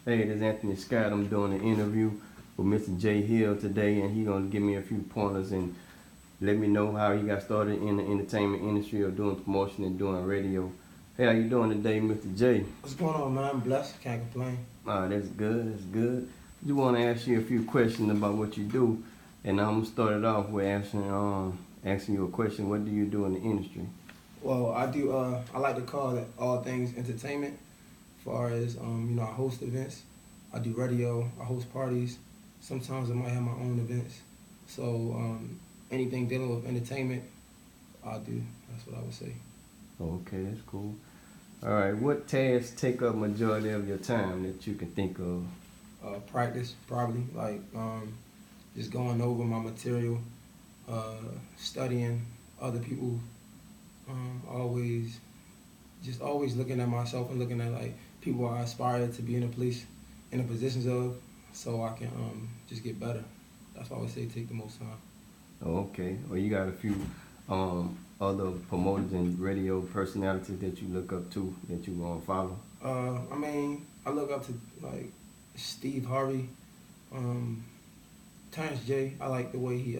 Hey, this is Anthony Scott. I'm doing an interview with Mr. J Hill today, and he's gonna give me a few pointers and let me know how he got started in the entertainment industry of doing promotion and doing radio. Hey, how you doing today, Mr. J? What's going on, man? I'm blessed. Can't complain. That's good. That's good. Just want to ask you a few questions about what you do, and I'm gonna start it off with asking you a question. What do you do in the industry? Well, I do. I like to call it all things entertainment. As far as I host events. I do radio. I host parties. Sometimes I might have my own events. So anything dealing with entertainment, I do. That's what I would say. Okay, that's cool. All right, what tasks take up majority of your time that you can think of? Practice, probably. Like just going over my material, studying other people. Always, just always looking at myself and looking at like people I aspire to be in the positions of, so I can just get better. That's why I would say take the most time. Okay. Well, you got a few other promoters and radio personalities that you look up to that you want to follow? I look up to like Steve Harvey, Terrence J. I like the way he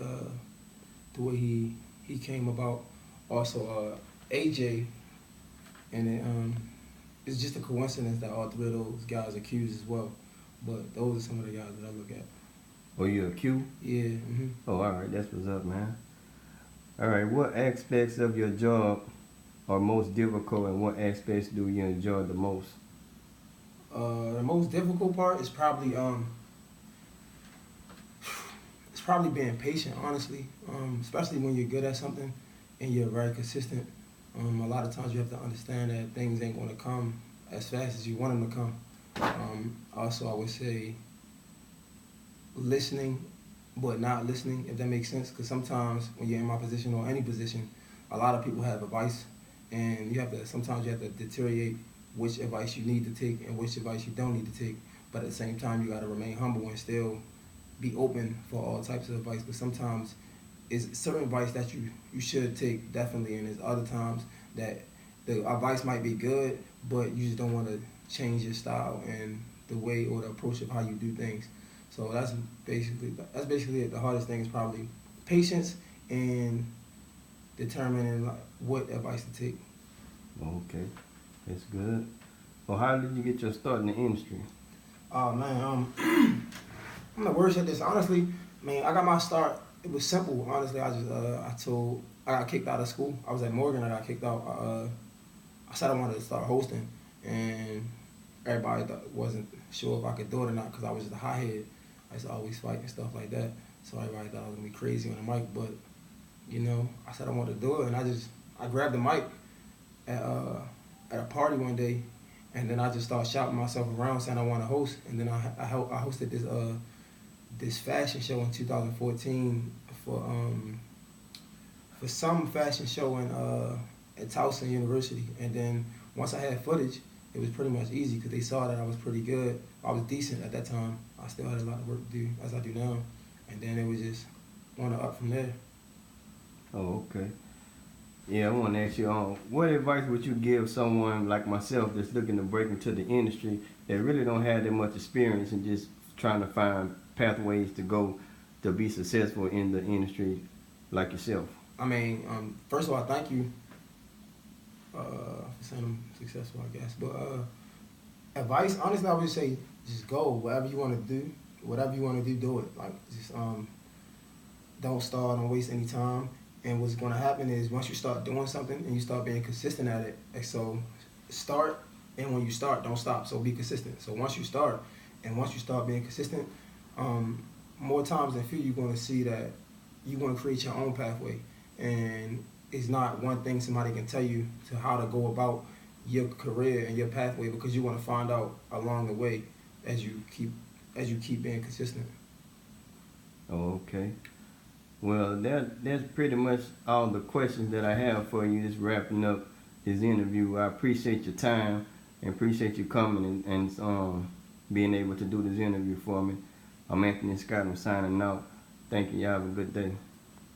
came about. Also, AJ, and it's just a coincidence that all three of those guys are Qs as well. But those are some of the guys that I look at. Oh, you're a Q? Yeah. Mm-hmm. Oh, all right. That's what's up, man. All right. What aspects of your job are most difficult, and what aspects do you enjoy the most? The most difficult part is probably being patient, honestly. Especially when you're good at something and you're very consistent. A lot of times you have to understand that things ain't going to come as fast as you want them to come. Also, I would say listening, but not listening, if that makes sense. Because sometimes when you're in my position or any position, a lot of people have advice, and sometimes you have to deteriorate which advice you need to take and which advice you don't need to take. But at the same time, you got to remain humble and still be open for all types of advice. But sometimes it's certain advice that you should take, definitely, and there's other times that the advice might be good, but you just don't want to change your style and the way or the approach of how you do things. So that's basically it. The hardest thing is probably patience and determining like what advice to take. Okay. That's good. Well, how did you get your start in the industry? Oh man, I'm the worst at this. Honestly, I got my start. It was simple. Honestly, I got kicked out of school. I was at Morgan. I got kicked out. I said I wanted to start hosting, and everybody wasn't sure if I could do it or not because I was just a hothead. I used to always fight and stuff like that. So everybody thought I was gonna be crazy on the mic. But I said I wanted to do it, and I grabbed the mic at a party one day, and then I just started shouting myself around saying I want to host. And then I hosted this fashion show in 2014 for some fashion show at Towson University. And then once I had footage, it was pretty much easy because they saw that I was pretty good. I was decent at that time. I still had a lot of work to do as I do now. And then it was just on up from there. Oh, okay. Yeah, I want to ask you, what advice would you give someone like myself that's looking to break into the industry that really don't have that much experience and just trying to find pathways to go to be successful in the industry like yourself? First of all, thank you for saying I'm successful, I guess. But advice, honestly, I would say just go. Whatever you want to do, do it. Like, just don't stall, don't waste any time. And what's going to happen is once you start doing something and you start being consistent at it, and so start, and when you start, don't stop. So be consistent. So once you start being consistent, more times than few, you're going to see that you're going to create your own pathway. And it's not one thing somebody can tell you to how to go about your career and your pathway, because you want to find out along the way as you keep being consistent. Oh, okay. Well, that's pretty much all the questions that I have for you. Just wrapping up this interview. I appreciate your time and appreciate you coming and being able to do this interview for me. I'm Anthony Scott. I'm signing out. Thank you. Y'all have a good day.